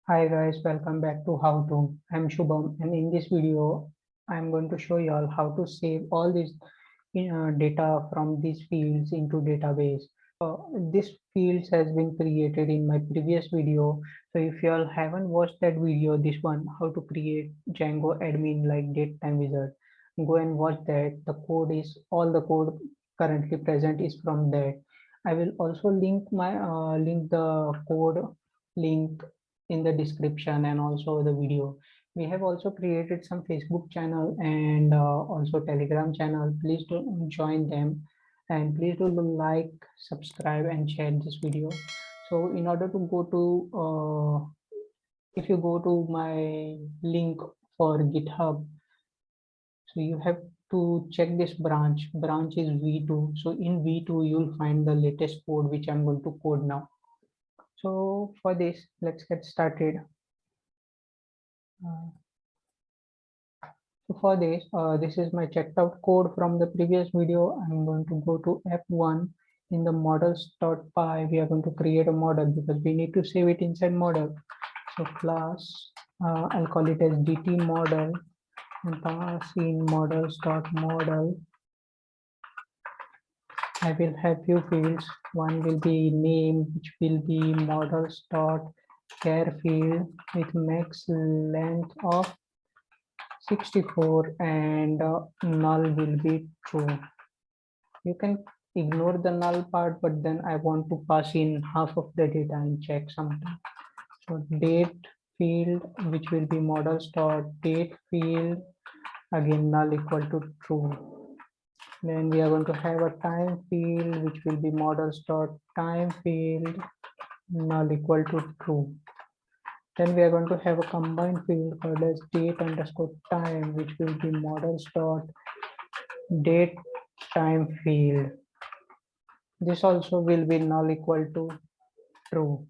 Hi guys, welcome back to How To. I'm Shubham, and in this video, I'm going to show you all how to save all this data from these fields into database. This fields has been created in my previous video. So if you all haven't watched that video, this one, how to create Django admin like date time wizard, go and watch that. The code is all the code currently present is from that. I will also link the code link in the description and also the video. We have also created some Facebook channel and also Telegram channel. Please do join them, and please do like, subscribe and share this video. So in order to go to if you go to my link for GitHub, so you have to check this branch is v2. So in v2 you'll find the latest code which I'm going to code now. So for this, let's get started. So for this, this is my checked out code from the previous video. I'm going to go to F1 in the models.py. We are going to create a model because we need to save it inside model. So class, I'll call it as DT model and pass in models.model. I will have few fields. One will be name, which will be models.char field with max length of 64 and null will be true. You can ignore the null part, but then I want to pass in half of the data and check something. So date field, which will be models dot date field, again null equal to true. Then we are going to have a time field, which will be models dot time field, null equal to true. Then we are going to have a combined field called as date underscore time, which will be models dot date time field. This also will be null equal to true.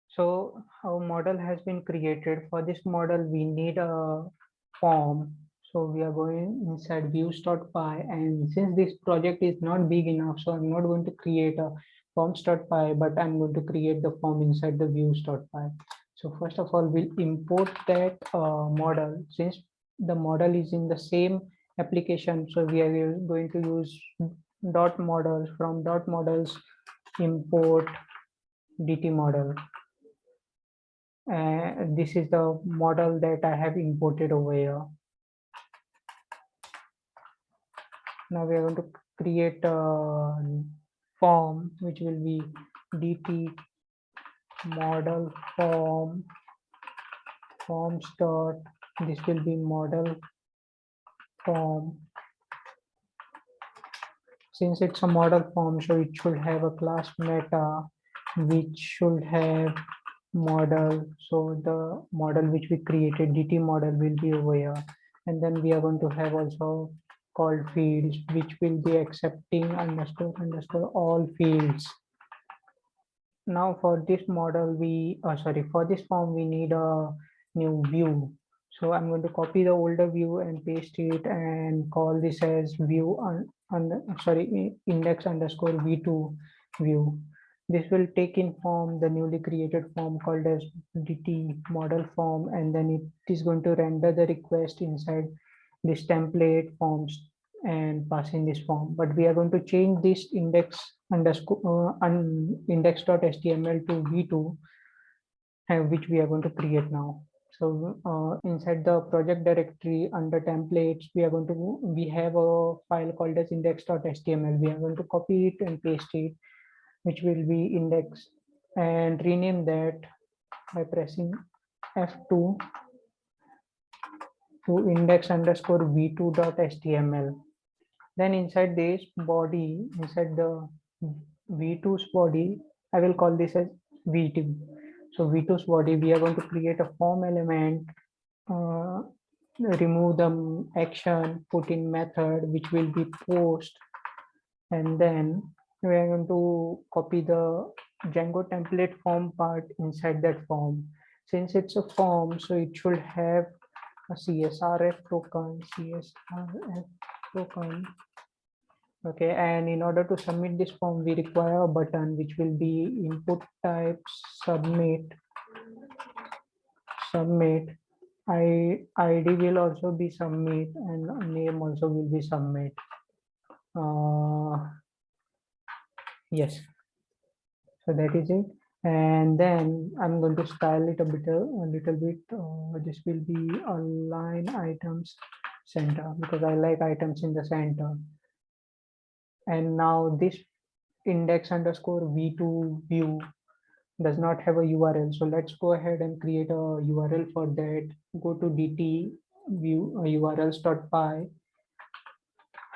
So our model has been created. For this model, we need a form. So we are going inside views.py, and since this project is not big enough, so I'm not going to create a forms.py, but I'm going to create the form inside the views.py. So first of all, we'll import that model. Since the model is in the same application, so we are going to use dot models. From dot models import dt model. This is the model that I have imported over here. Now we are going to create a form which will be dt model forms dot, this will be model form. Since it's a model form, so it should have a class meta which should have model. So the model which we created, dt model, will be over here. And then we are going to have also called fields, which will be accepting underscore underscore all fields. Now for this model, for this form, we need a new view. So I'm going to copy the older view and paste it and call this as view index underscore v2 view. This will take in form the newly created form called as dt model form, and then it is going to render the request inside this template forms and pass in this form. But we are going to change this index underscore index.html to v2, which we are going to create now. So inside the project directory under templates, we have a file called as index.html. We are going to copy it and paste it, which will be index, and rename that by pressing F2 to index underscore v2.html. Then inside this body, inside the v2's body, I will call this as v2. So v2's body, we are going to create a form element, remove the action, put in method, which will be post, and then we are going to copy the Django template form part inside that form. Since it's a form, so it should have a CSRF token. Okay, and in order to submit this form, we require a button which will be input type submit. submit. ID will also be submit and name also will be submit. Yes, so that is it. And then I'm going to style it a little bit. This will be align items center because I like items in the center. And now this index underscore v2 view does not have a URL. So let's go ahead and create a URL for that. Go to dt view urls.py.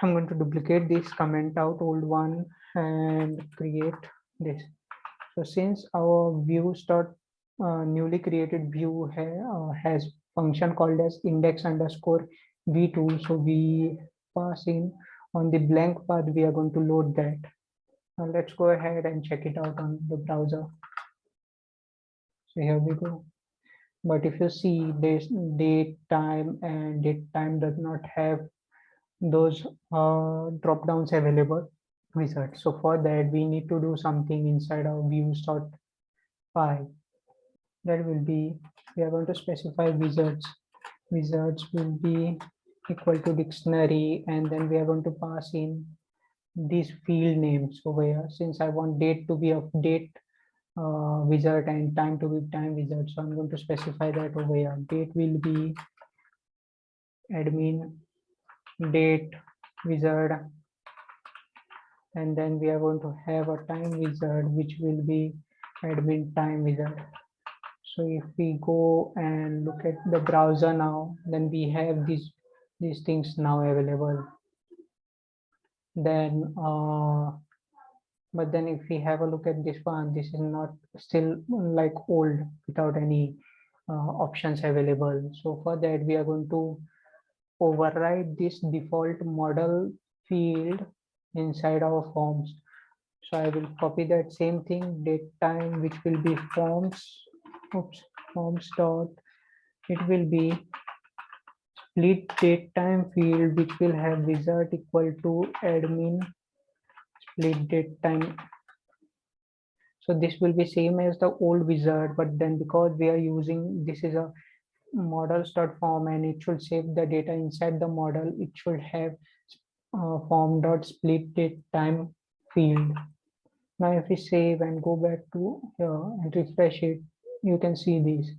I'm going to duplicate this, comment out old one and create this. So since our views dot newly created view has function called as index underscore v2, so we pass in on the blank path, we are going to load that. Now let's go ahead and check it out on the browser. So here we go. But if you see this date time and date time does not have those drop downs available wizard. So for that we need to do something inside our views.py. That will be, we are going to specify wizards. Wizards will be equal to dictionary, and then we are going to pass in these field names over here. Since I want date to be of date wizard and time to be time wizard, so I'm going to specify that over here. Date will be admin date wizard, and then we are going to have a time wizard which will be admin time wizard. So if we go and look at the browser now, then we have these things now available. Then but then if we have a look at this one, this is not still like old without any options available. So for that we are going to override this default model field inside our forms. So I will copy that same thing, date time, which will be forms, forms dot, it will be split date time field, which will have wizard equal to admin split date time. So this will be same as the old wizard, but then because we are using, this is a models.form and it should save the data inside the model, it should have form.split date time field. Now if we save and go back to here and refresh it, you can see this.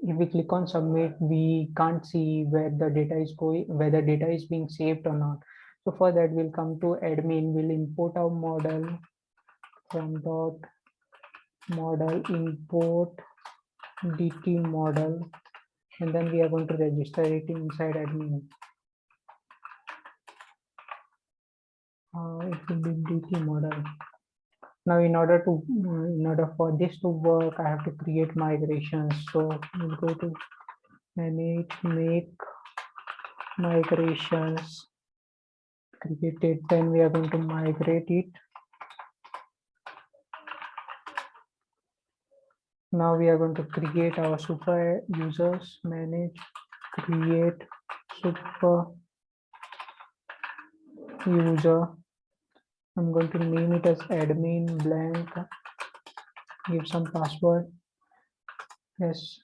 If we click on submit, we can't see where the data is going, whether data is being saved or not. So for that, we'll come to admin, we'll import our model from dot model import dt model, and then we are going to register it inside admin. It will be dt model. Now in order for this to work, I have to create migrations. So we'll go to manage, make migrations, create it, then we are going to migrate it. Now we are going to create our super users, manage, create super user. I'm going to name it as admin blank, give some password, yes,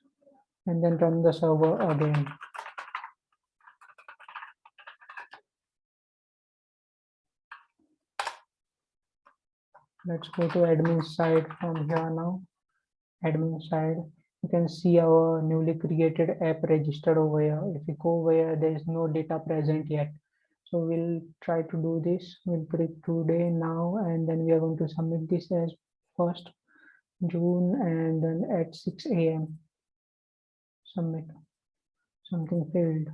and then run the server again. Let's go to admin side from here now. Admin side, you can see our newly created app registered over here. If we go over here, there is no data present yet. So we'll try to do this. We'll put it today now, and then we are going to submit this as 1st June and then at 6 a.m. Submit. Something failed.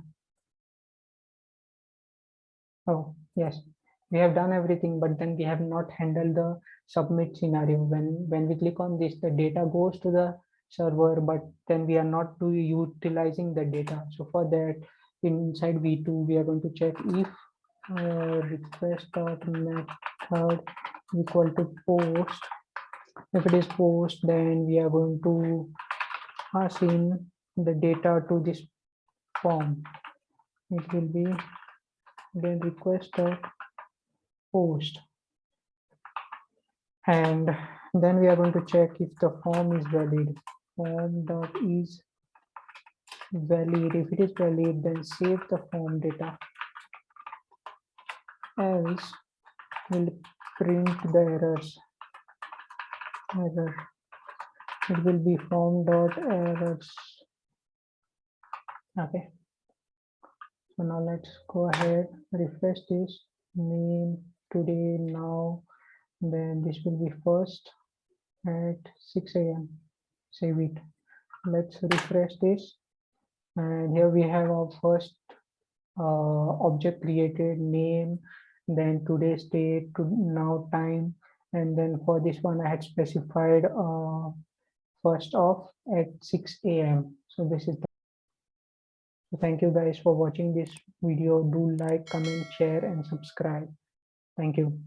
Oh, yes. We have done everything, but then we have not handled the submit scenario. When we click on this, the data goes to the server, but then we are not utilizing the data. So for that, inside v2, we are going to check if request.method equal to post. If it is post, then we are going to pass in the data to this form. It will be then request.post, and then we are going to check if the form is valid. Form.is valid. If it is valid, then save the form data, else we'll print the errors. Error, it will be form dot errors. Okay, so now let's go ahead, refresh this, name today, now, then this will be first at 6 a.m. Save it. Let's refresh this, and here we have our first object created, name, then today's date, to now time, and then for this one I had specified first off at 6 a.m. So this is so thank you guys for watching this video. Do like, comment, share and subscribe. Thank you.